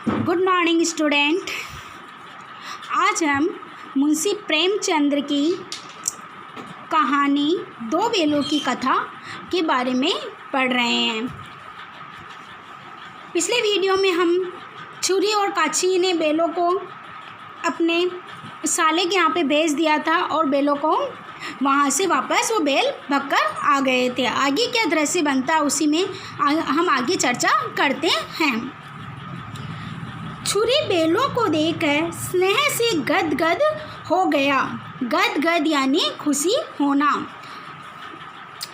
Good morning student. आज हम मुंशी प्रेमचंद्र की कहानी दो बेलों की कथा के बारे में पढ़ रहे हैं। पिछले वीडियो में हम छुरी और काची ने बेलों को अपने साले के यहाँ पे भेज दिया था और बेलों को वहाँ से वापस वो बेल भगकर आ गए थे। आगे क्या दृश्य बनता है उसी में हम आगे चर्चा करते हैं। छुरी बेलों को देखकर स्नेह से गदगद हो गया। गदगद यानी खुशी होना।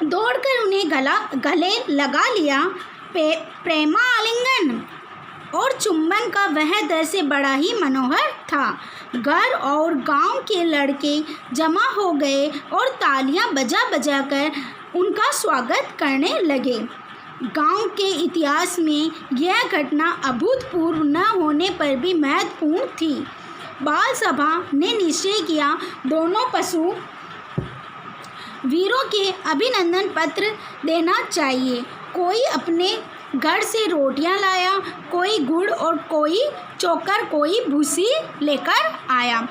दौड़कर उन्हें गले लगा लिया। प्रेमा आलिंगन और चुंबन का वह दृश्य बड़ा ही मनोहर था। घर और गांव के लड़के जमा हो गए और तालियां बजा बजा कर उनका स्वागत करने लगे। गांव के इतिहास में यह घटना अभूतपूर्व न होने पर भी महत्वपूर्ण थी। बाल सभा ने निश्चय किया दोनों पशु वीरों के अभिनंदन पत्र देना चाहिए। कोई अपने घर से रोटियां लाया, कोई गुड़ और कोई चोकर, कोई भूसी लेकर आया।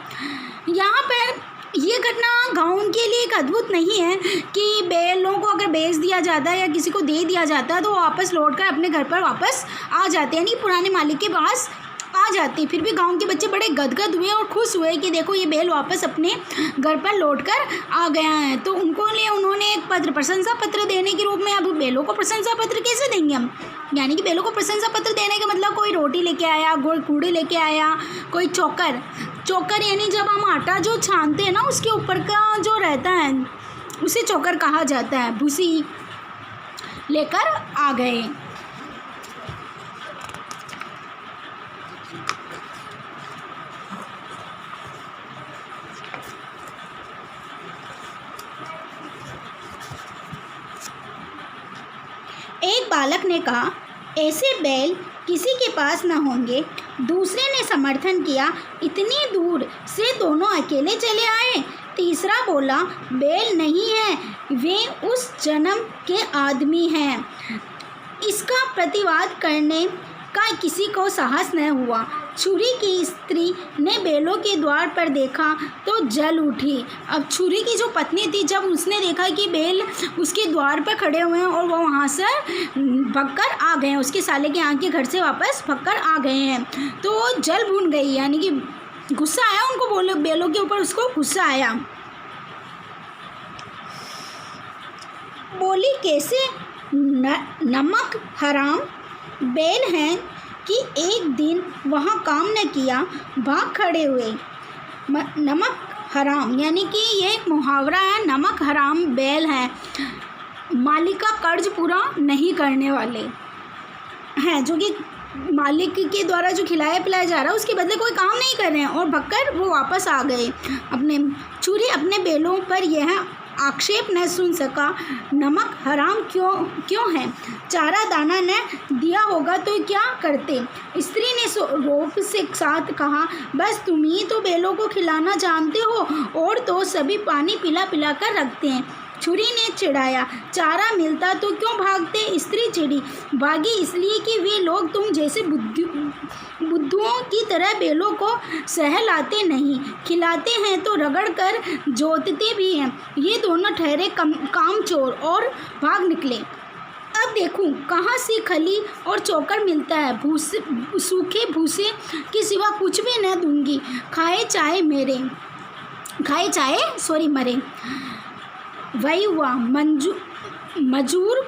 यहाँ पर ये घटना गाँव के लिए एक अद्भुत नहीं है कि बैलों को अगर बेच दिया जाता है या किसी को दे दिया जाता है तो वापस लौटकर अपने घर पर वापस आ जाते हैं, यानी पुराने मालिक के पास आ जाते। फिर भी गांव के बच्चे बड़े गदगद हुए और खुश हुए कि देखो ये बैल वापस अपने घर पर लौटकर आ गया है। तो उनको लिए उन्होंने एक पत्र, प्रशंसा पत्र देने के रूप में। अब बैलों को प्रशंसा पत्र कैसे देंगे हम, यानी कि बैलों को प्रशंसा पत्र देने का मतलब कोई रोटी लेके आया, गुड़ लेके आया, कोई चोकर यानी जब हम आटा जो छानते हैं ना उसके ऊपर का जो रहता है उसे चोकर कहा जाता है। भूसी लेकर आ गए। एक बालक ने कहा, ऐसे बैल किसी के पास न होंगे। दूसरे ने समर्थन किया, इतनी दूर से दोनों अकेले चले आए। तीसरा बोला, बैल नहीं है, वे उस जन्म के आदमी हैं। इसका प्रतिवाद करने का किसी को साहस न हुआ। छुरी की स्त्री ने बैलों के द्वार पर देखा तो जल उठी। अब छुरी की जो पत्नी थी, जब उसने देखा कि बैल उसके द्वार पर खड़े हुए हैं और वो वहाँ से भगकर आ गए हैं, उसके साले के यहाँ के घर से वापस भगकर आ गए हैं, तो वो जल भून गई, यानी कि गुस्सा आया उनको, बोले बैलों के ऊपर उसको गुस्सा आया। बोली, कैसे नमक हराम बैल हैं कि एक दिन वहाँ काम न किया, भाग खड़े हुए। नमक हराम यानी कि ये एक मुहावरा है। नमक हराम बैल हैं, मालिक का कर्ज पूरा नहीं करने वाले हैं, जो कि मालिक के द्वारा जो खिलाया पिलाया जा रहा है उसके बदले कोई काम नहीं कर रहे हैं, और भगकर वो वापस आ गए। छुरी अपने बैलों पर यह आक्षेप न सुन सका, नमक हराम क्यों है, चारा दाना न दिया होगा तो क्या करते। स्त्री ने रोप से साथ कहा, बस तुम ही तो बैलों को खिलाना जानते हो, और तो सभी पानी पिला पिला कर रखते हैं। छुरी ने चिढ़ाया, चारा मिलता तो क्यों भागते। स्त्री चिढ़ी, भागी इसलिए कि वे लोग तुम जैसे बुद्धुओं की तरह बैलों को सहलाते नहीं, खिलाते हैं तो रगड़ कर जोतते भी हैं। ये दोनों ठहरे कामचोर और भाग निकले। अब देखूं कहाँ से खली और चोकर मिलता है। सूखे भूसे के सिवा कुछ भी न दूंगी, खाए चाहे मरे। वही हुआ। मजूर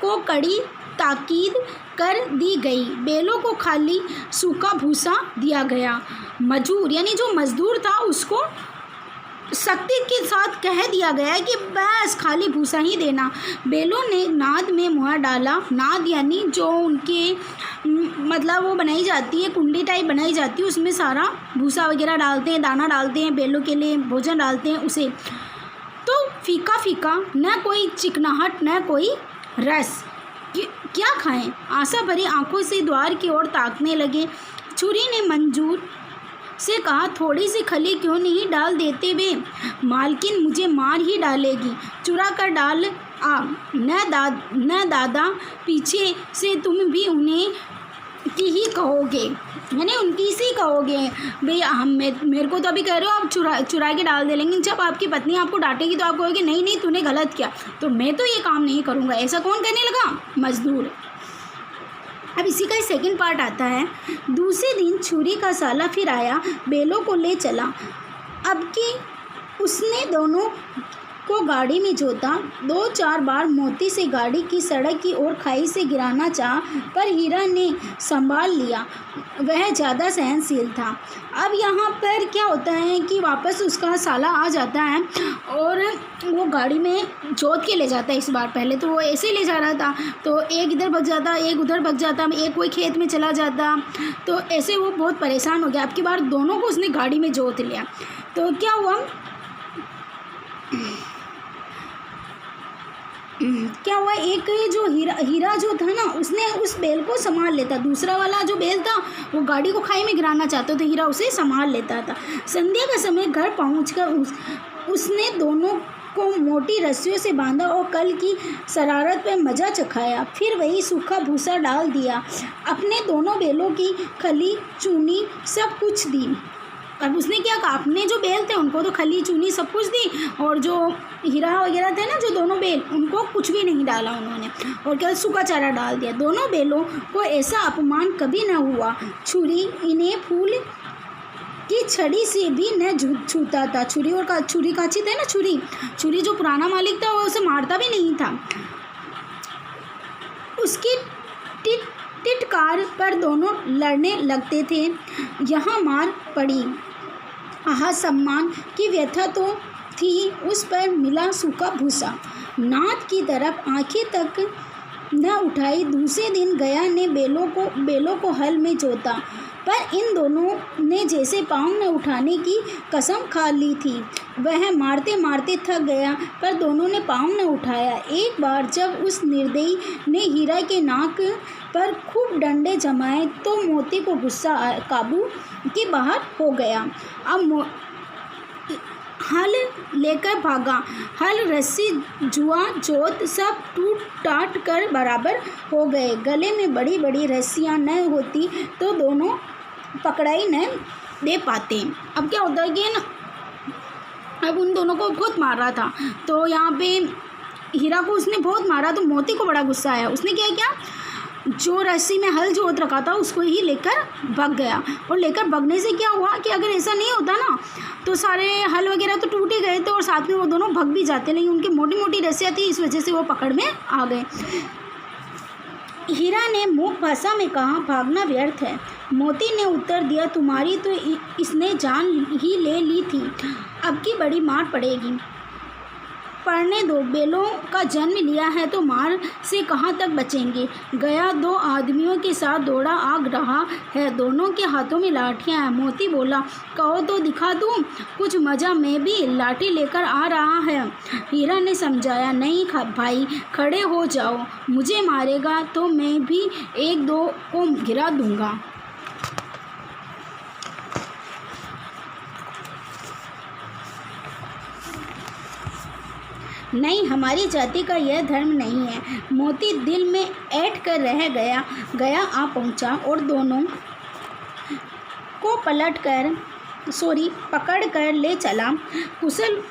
को कड़ी ताकीद कर दी गई। बैलों को खाली सूखा भूसा दिया गया। मजूर यानी जो मजदूर था उसको सख्ती के साथ कह दिया गया कि बस खाली भूसा ही देना। बैलों ने नाद में मुँह डाला। नाद यानी जो उनके मतलब वो बनाई जाती है, कुंडी टाइप बनाई जाती है, उसमें सारा भूसा वगैरह डालते हैं, दाना डालते हैं, बैलों के लिए भोजन डालते हैं उसे। तो फीका फीका, न कोई चिकनाहट न कोई रस, क्या खाएं। आशा भरी आंखों से द्वार की ओर ताकने लगे। छुरी ने मंजूर से कहा, थोड़ी सी खली क्यों नहीं डाल देते वे, मालकिन मुझे मार ही डालेगी, चुरा कर डाल आ। न दादा, पीछे से तुम भी उन्हें की ही कहोगे, यानी उनकी सी कहोगे भाई मेरे को तो अभी कह रहे हो आप चुरा के डाल दे, लेकिन जब आपकी पत्नी आपको डांटेगी तो आप कहोगे नहीं नहीं तूने गलत किया, तो मैं तो ये काम नहीं करूँगा। ऐसा कौन करने लगा? मजदूर। अब इसी का सेकंड पार्ट आता है। दूसरे दिन छुरी का साला फिर आया, बैलों को ले चला। अब कि उसने दोनों को गाड़ी में जोता। 2-4 बार मोती से गाड़ी की सड़क की ओर खाई से गिराना चाहा, पर हीरा ने संभाल लिया, वह ज़्यादा सहनशील था। अब यहाँ पर क्या होता है कि वापस उसका साला आ जाता है और वो गाड़ी में जोत के ले जाता है। इस बार पहले तो वो ऐसे ले जा रहा था, तो एक इधर भग जाता, एक उधर भग जाता, एक कोई खेत में चला जाता, तो ऐसे वो बहुत परेशान हो गया। अब की बार दोनों को उसने गाड़ी में जोत लिया। तो क्या हुआ एक जो हीरा जो था ना, उसने उस बैल को संभाल लेता। दूसरा वाला जो बैल था वो गाड़ी को खाई में गिराना चाहता, तो हीरा उसे संभाल लेता था। संध्या का समय घर पहुंचकर उसने दोनों को मोटी रस्सियों से बांधा और कल की शरारत पर मज़ा चखाया। फिर वही सूखा भूसा डाल दिया, अपने दोनों बैलों की खली चूनी सब कुछ दी। अब उसने क्या कहा, अपने जो बैल थे उनको तो खली चूनी सब कुछ दी, और जो हीरा वगैरह थे ना जो दोनों बैल, उनको कुछ भी नहीं डाला उन्होंने, और क्या सूखा चारा डाल दिया। दोनों बैलों को ऐसा अपमान कभी न हुआ। छुरी इन्हें फूल की छड़ी से भी न छूता था। छुरी काची थे ना, छुरी जो पुराना मालिक था वो उसे मारता भी नहीं था। उसकी टिटकार पर दोनों लड़ने लगते थे। यहाँ मार पड़ी, आहा सम्मान की व्यथा तो थी, उस पर मिला सूखा भूसा। नाथ की तरफ आंखें तक न उठाई। दूसरे दिन गया ने बैलों को हल में जोता, पर इन दोनों ने जैसे पाँव न उठाने की कसम खा ली थी। वह मारते मारते थक गया, पर दोनों ने पाँव न उठाया। एक बार जब उस निर्दयी ने हीरा के नाक पर खूब डंडे जमाए तो मोती को गुस्सा काबू के बाहर हो गया। अब हल लेकर भागा। हल, रस्सी, जुआ, जोत सब टूट टाट कर बराबर हो गए। गले में बड़ी बड़ी रस्सियाँ न होती तो दोनों पकड़ाई न दे पाते। अब क्या होता है कि ना, अब उन दोनों को बहुत मार रहा था, तो यहाँ पे हीरा को उसने बहुत मारा, तो मोती को बड़ा गुस्सा आया। उसने क्या किया, जो रस्सी में हल जोत रखा था उसको ही लेकर भाग गया। और लेकर भागने से क्या हुआ कि अगर ऐसा नहीं होता ना तो सारे हल वगैरह तो टूट ही गए थे, और साथ में वो दोनों भाग भी जाते, लेकिन उनकी मोटी मोटी रस्सियाँ थी, इस वजह से वो पकड़ में आ गए। हीरा ने मूक भाषा में कहा, भागना व्यर्थ है। मोती ने उत्तर दिया, तुम्हारी तो इसने जान ही ले ली थी, अब की बड़ी मार पड़ेगी। पढ़ने दो, बैलों का जन्म लिया है तो मार से कहाँ तक बचेंगे। गया 2 आदमियों के साथ दौड़ा आ रहा है, दोनों के हाथों में लाठियाँ हैं। मोती बोला, कहो तो दिखा दूँ कुछ मज़ा, मैं भी लाठी लेकर आ रहा है। हीरा ने समझाया, नहीं भाई, खड़े हो जाओ, मुझे मारेगा तो मैं भी 1-2 को गिरा दूँगा। नहीं, हमारी जाति का यह धर्म नहीं है। मोती दिल में ऐंठ कर रह गया आ पहुंचा और दोनों को पकड़ कर ले चला। कुशल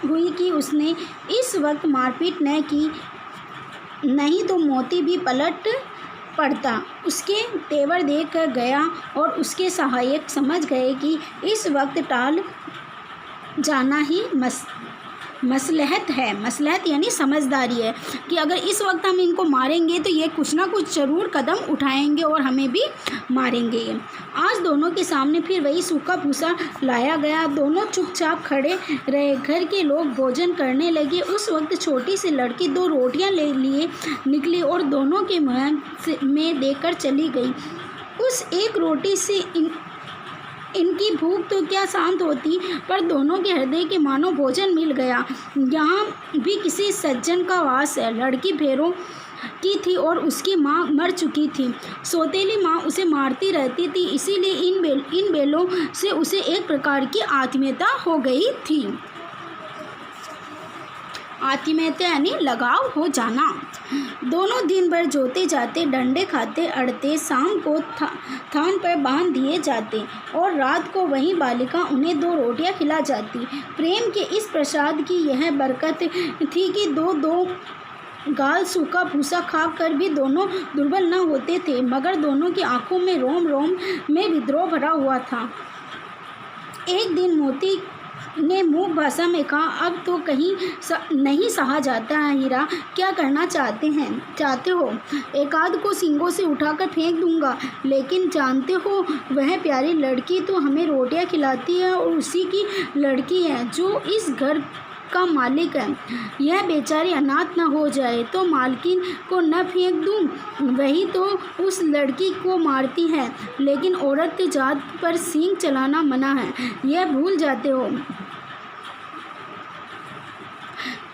हुई कि उसने इस वक्त मारपीट न की, नहीं तो मोती भी पलट पड़ता। उसके तेवर देख कर गया और उसके सहायक समझ गए कि इस वक्त टाल जाना ही मसलहत है। मसलहत यानी समझदारी है कि अगर इस वक्त हम इनको मारेंगे तो ये कुछ ना कुछ ज़रूर कदम उठाएंगे और हमें भी मारेंगे। आज दोनों के सामने फिर वही सूखा भूसा लाया गया। दोनों चुपचाप खड़े रहे। घर के लोग भोजन करने लगे। उस वक्त छोटी सी लड़की 2 रोटियां ले लिए निकली और दोनों के मुँह में देकर चली गई। उस एक रोटी से इनकी भूख तो क्या शांत होती, पर दोनों के हृदय के मानो भोजन मिल गया। यहाँ भी किसी सज्जन का वास है। लड़की भैरों की थी और उसकी माँ मर चुकी थी। सौतेली माँ उसे मारती रहती थी, इसीलिए इन बैलों से उसे एक प्रकार की आत्मीयता हो गई थी। आत्मीयता यानी लगाव हो जाना। दोनों दिन भर जोते जाते, डंडे खाते अड़ते, शाम को थान पर बांध दिए जाते और रात को वही बालिका उन्हें 2 रोटियां खिला जाती। प्रेम के इस प्रसाद की यह बरकत थी कि दो गाल सूखा भूसा खा कर भी दोनों दुर्बल न होते थे, मगर दोनों की आंखों में रोम रोम में विद्रोह भरा हुआ था। एक दिन मोती ने मूक भाषा में कहा, अब तो कहीं नहीं सहा जाता है हीरा, क्या करना चाहते हो? एकाध को सींगों से उठाकर फेंक दूंगा, लेकिन जानते हो वह प्यारी लड़की तो हमें रोटियां खिलाती है और उसी की लड़की है जो इस घर का मालिक है। यह बेचारी अनाथ न हो जाए तो मालकिन को न फेंक दूं, वही तो उस लड़की को मारती है, लेकिन औरत जात पर सींग चलाना मना है, यह भूल जाते हो।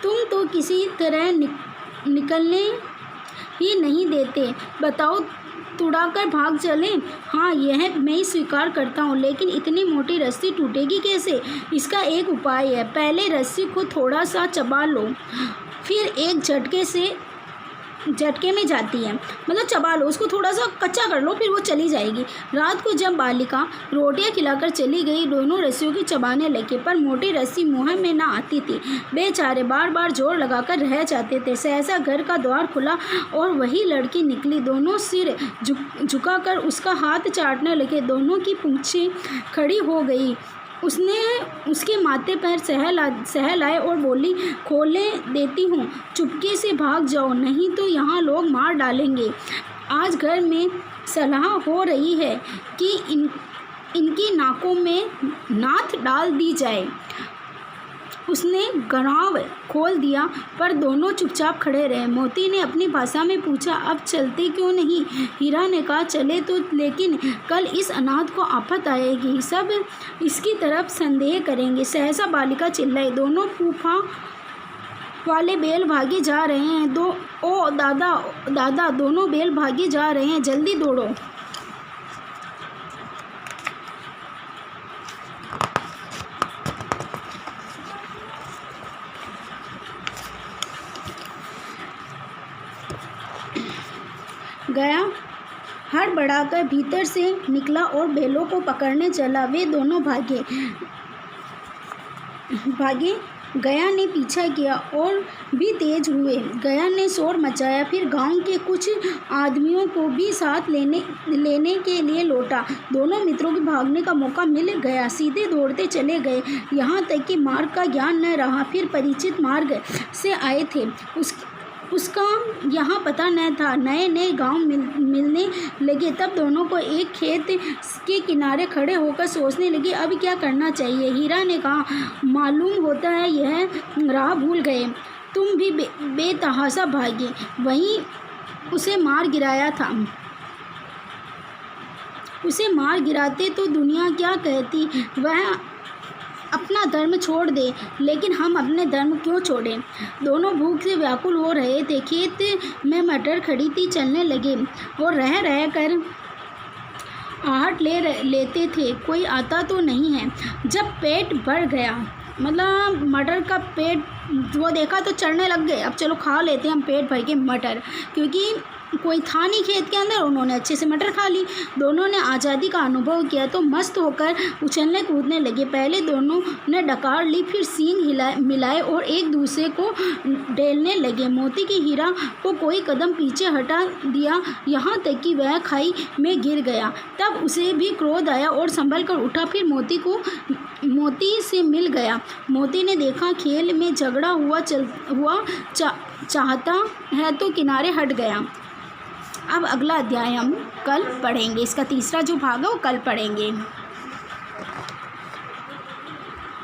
तुम तो किसी तरह निकलने ही नहीं देते, बताओ तुड़ाकर भाग चलें? हाँ, यह मैं ही स्वीकार करता हूँ, लेकिन इतनी मोटी रस्सी टूटेगी कैसे? इसका एक उपाय है, पहले रस्सी को थोड़ा सा चबा लो, फिर एक झटके में जाती है, मतलब चबा लो, उसको थोड़ा सा कच्चा कर लो, फिर वो चली जाएगी। रात को जब बालिका रोटियां खिलाकर चली गई, दोनों रस्सियों की चबाने लगे, पर मोटी रस्सी मुँह में ना आती थी। बेचारे बार बार जोर लगाकर रह जाते थे। सहसा घर का द्वार खुला और वही लड़की निकली। दोनों सिर झुकाकर उसका हाथ चाटने लगे। दोनों की पूंछें खड़ी हो गई। उसने उसके माथे पर सहलाए और बोली, खोले देती हूँ, चुपके से भाग जाओ, नहीं तो यहाँ लोग मार डालेंगे। आज घर में सलाह हो रही है कि इनकी नाकों में नाथ डाल दी जाए। उसने गराव खोल दिया, पर दोनों चुपचाप खड़े रहे। मोती ने अपनी भाषा में पूछा, अब चलते क्यों नहीं? हीरा ने कहा, चले तो, लेकिन कल इस अनाथ को आफत आएगी, सब इसकी तरफ संदेह करेंगे। सहसा बालिका चिल्लाई, दोनों फूफा वाले बैल भागे जा रहे हैं। ओ दादा, दोनों बैल भागे जा रहे हैं, जल्दी दौड़ो। गया हड़बड़ाकर भीतर से निकला और बैलों को पकड़ने चला। वे दोनों भागे। गया ने पीछा किया और भी तेज हुए। गया ने शोर मचाया, फिर गांव के कुछ आदमियों को भी साथ लेने के लिए लौटा। दोनों मित्रों के भागने का मौका मिल गया, सीधे दौड़ते चले गए, यहाँ तक कि मार्ग का ज्ञान न रहा। फिर परिचित मार्ग से आए थे, उसका यहाँ पता न था। नए गांव मिलने लगे। तब दोनों को एक खेत के किनारे खड़े होकर सोचने लगे, अब क्या करना चाहिए। हीरा ने कहा, मालूम होता है यह राह भूल गए, तुम भी बेतहाशा भागे, वहीं उसे मार गिराया था। उसे मार गिराते तो दुनिया क्या कहती, वह अपना धर्म छोड़ दे, लेकिन हम अपने धर्म क्यों छोड़ें। दोनों भूख से व्याकुल हो रहे थे। खेत में मटर खड़ी थी, चलने लगे और रह कर आहट लेते थे, कोई आता तो नहीं है। जब पेट भर गया, मतलब मटर का पेट वो देखा तो चढ़ने लग गए, अब चलो खा लेते हैं हम पेट भर के मटर, क्योंकि कोई था नहीं खेत के अंदर। उन्होंने अच्छे से मटर खा ली। दोनों ने आज़ादी का अनुभव किया तो मस्त होकर उछलने कूदने लगे। पहले दोनों ने डकार ली, फिर सींग मिलाए और एक दूसरे को डेलने लगे। मोती की हीरा को कोई कदम पीछे हटा दिया, यहाँ तक कि वह खाई में गिर गया। तब उसे भी क्रोध आया और संभल कर उठा, फिर मोती से मिल गया। मोती ने देखा खेल में झगड़ा हुआ चाहता है तो किनारे हट गया। अब अगला अध्याय हम कल पढ़ेंगे। इसका तीसरा जो भाग है वो कल पढ़ेंगे।